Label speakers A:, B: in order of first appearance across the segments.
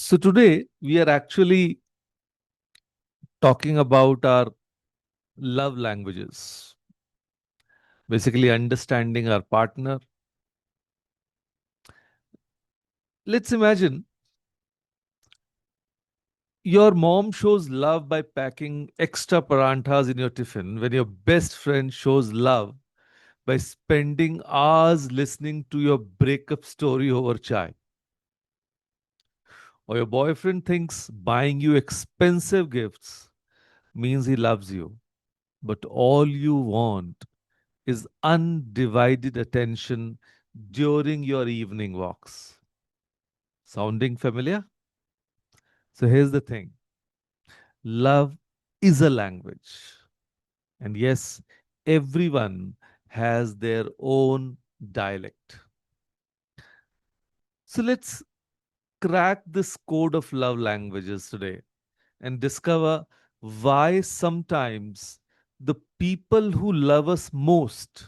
A: So today we are actually talking about our love languages, basically understanding our partner. Let's imagine your mom shows love by packing extra paranthas in your tiffin when your best friend shows love by spending hours listening to your breakup story over chai. Or your boyfriend thinks buying you expensive gifts means he loves you, but all you want is undivided attention during your evening walks. Sounding familiar? So here's the thing, love is a language. And yes, everyone has their own dialect. So let's crack this code of love languages today and discover why sometimes the people who love us most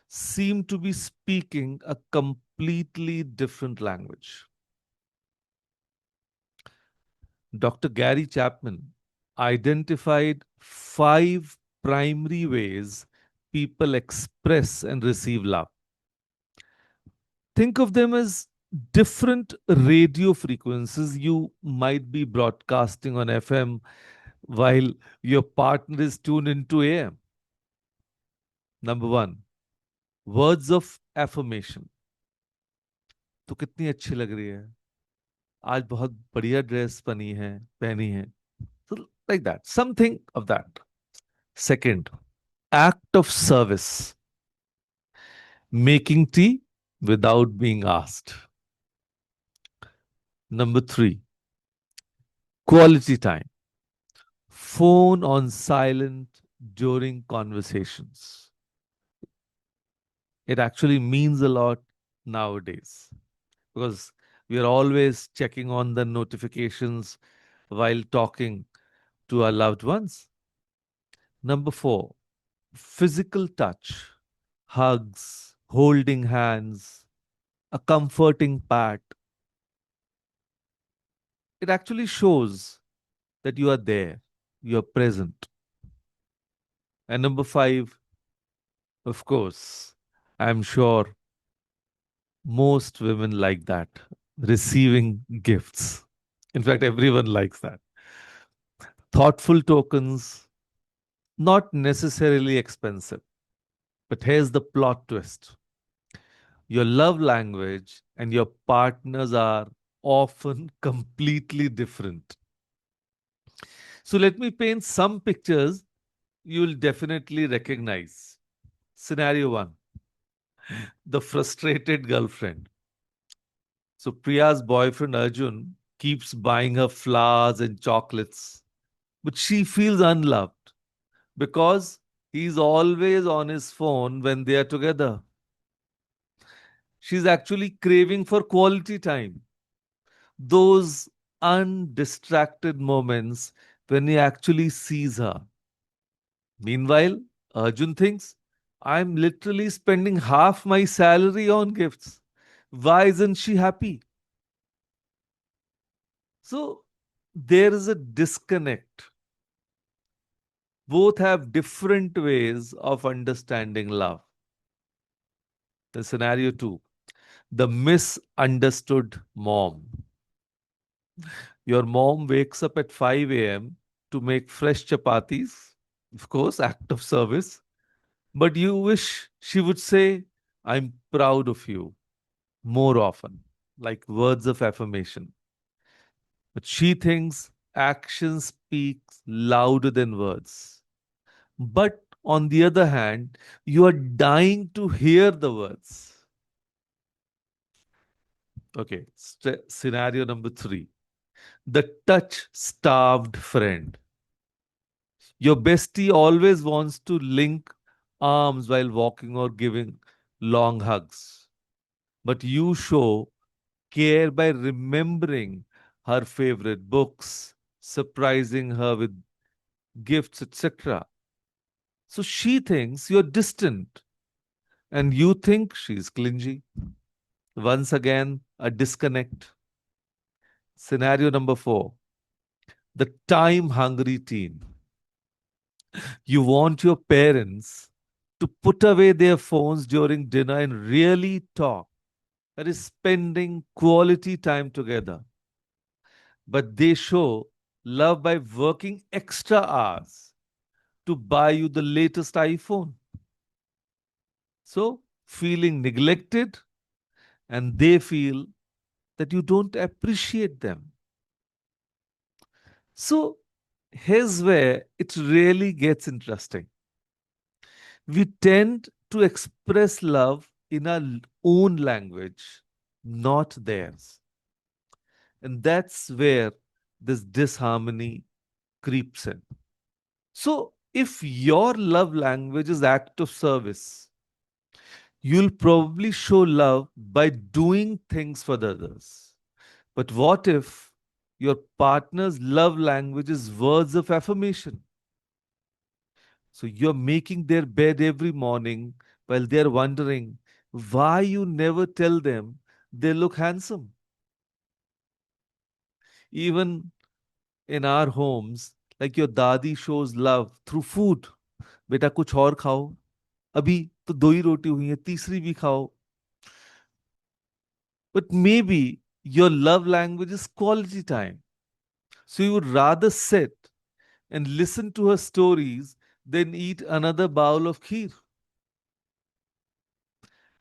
A: seem to be speaking a completely different language. Dr. Gary Chapman identified five primary ways people express and receive love. Think of them as different radio frequencies you might be broadcasting on FM while your partner is tuned into AM. Number one, words of affirmation. तो कितनी अच्छी लग रही है, आज बहुत बढ़िया dress पहनी है. So, like that, something of that. Second, act of service, making tea without being asked. Number three, quality time, phone on silent during conversations. It actually means a lot nowadays because we are always checking on the notifications while talking to our loved ones. Number four, physical touch, hugs, holding hands, a comforting pat. It actually shows that you are there, you are present. And number five, of course, I'm sure most women like that, receiving gifts. In fact, everyone likes that. Thoughtful tokens, not necessarily expensive. But here's the plot twist, your love language and your partners are often completely different. So let me paint some pictures you'll definitely recognize. Scenario one, the frustrated girlfriend. So Priya's boyfriend Arjun keeps buying her flowers and chocolates, but she feels unloved because he's always on his phone when they are together. She's actually craving for quality time, those undistracted moments when he actually sees her. Meanwhile, Arjun thinks, I'm literally spending half my salary on gifts. Why isn't she happy? So there is a disconnect. Both have different ways of understanding love. The scenario two, the misunderstood mom. Your mom wakes up at 5 a.m. to make fresh chapatis, of course, act of service, but you wish she would say, I'm proud of you more often, like words of affirmation. But she thinks action speaks louder than words. But on the other hand, you are dying to hear the words. Okay, scenario number three, the touch starved friend. Your bestie always wants to link arms while walking or giving long hugs. But you show care by remembering her favorite books, surprising her with gifts, etc. So she thinks you're distant and you think she's clingy. Once again, a disconnect. Scenario number 4, the time hungry teen. You want your parents to put away their phones during dinner and really talk. That is spending quality time together. But they show love by working extra hours to buy you the latest iPhone. So, feeling neglected, and they feel that you don't appreciate them. So, here's where it really gets interesting. We tend to express love in our own language, not theirs. And that's where this disharmony creeps in. So, if your love language is act of service, you'll probably show love by doing things for the others. But what if your partner's love language is words of affirmation? So you're making their bed every morning while they're wondering why you never tell them they look handsome. Even in our homes, like your dadi shows love through food. बेटा कुछ और खाओ, अभी तो दो ही रोटी हुई है, तीसरी भी खाओ. But maybe your love language is quality time. So you would rather sit and listen to her stories than eat another bowl of kheer.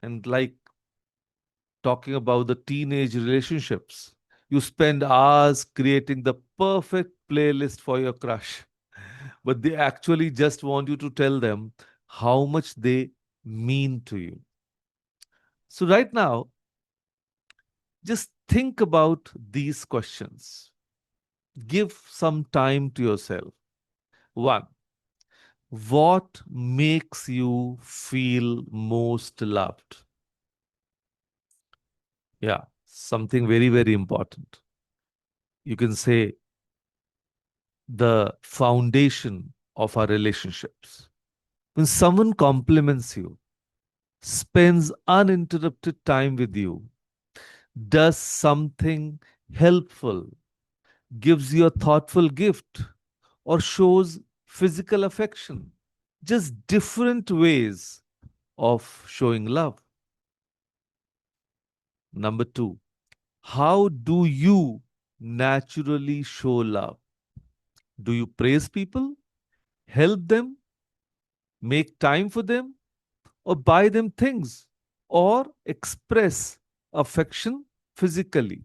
A: And like talking about the teenage relationships, you spend hours creating the perfect playlist for your crush, but they actually just want you to tell them how much they mean to you. So, right now, just think about these questions. Give some time to yourself. One, what makes you feel most loved? Yeah, something very, very important. You can say the foundation of our relationships. When someone compliments you, spends uninterrupted time with you, does something helpful, gives you a thoughtful gift, or shows physical affection, just different ways of showing love. Number two, how do you naturally show love? Do you praise people, help them, make time for them, or buy them things, or express affection physically?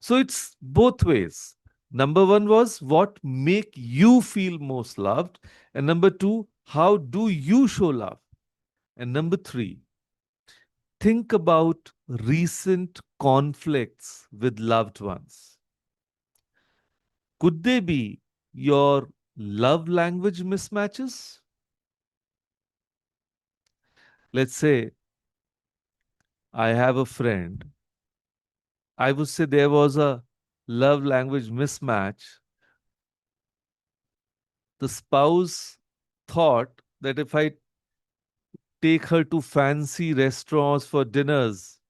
A: So it's both ways. Number one was what make you feel most loved, and number two, how do you show love? And number three, think about recent conflicts with loved ones. Could they be your love language mismatches? Let's say I have a friend. I would say there was a love language mismatch. The spouse thought that if I take her to fancy restaurants for dinners,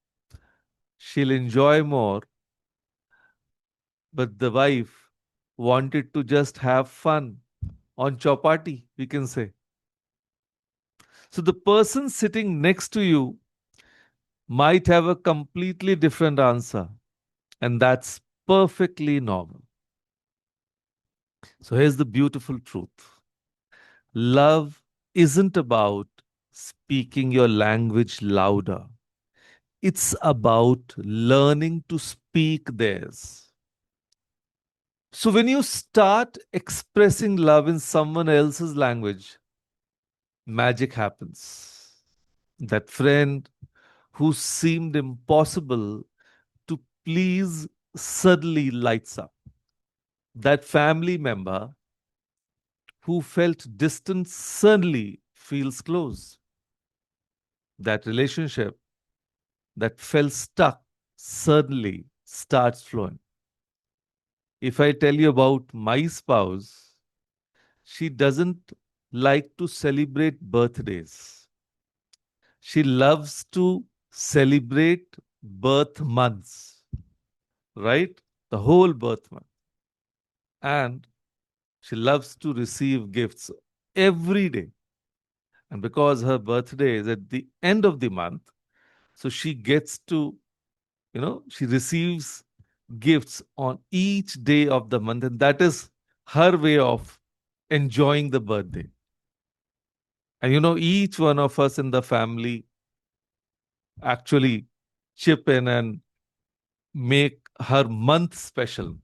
A: she'll enjoy more. But the wife wanted to just have fun on chapati, we can say. So the person sitting next to you might have a completely different answer, and that's perfectly normal. So here's the beautiful truth: love isn't about speaking your language louder, it's about learning to speak theirs. So when you start expressing love in someone else's language, magic happens. That friend who seemed impossible to please suddenly lights up. That family member who felt distant suddenly feels close. That relationship that felt stuck suddenly starts flowing. If I tell you about my spouse, she doesn't like to celebrate birthdays. She loves to celebrate birth months, right? the whole birth month. And she loves to receive gifts every day. And because her birthday is at the end of the month, so she gets to, she receives gifts on each day of the month. And that is her way of enjoying the birthday. And each one of us in the family actually chip in and make her month special.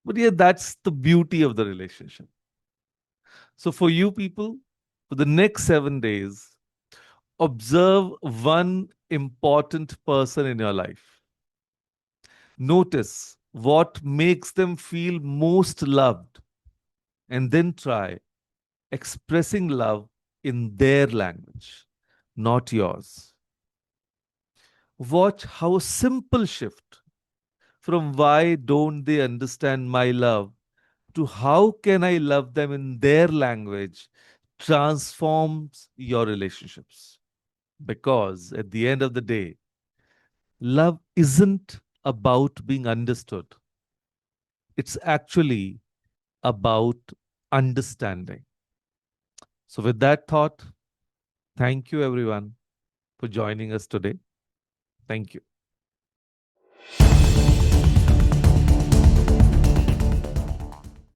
A: But yeah, that's the beauty of the relationship. So for you people, for the next 7 days, observe one important person in your life. Notice what makes them feel most loved, and then try expressing love in their language, not yours. Watch how a simple shift from why don't they understand my love to how can I love them in their language transforms your relationships. Because at the end of the day, love isn't about being understood, it's actually about understanding. So, with that thought, thank you everyone for joining us today. Thank you.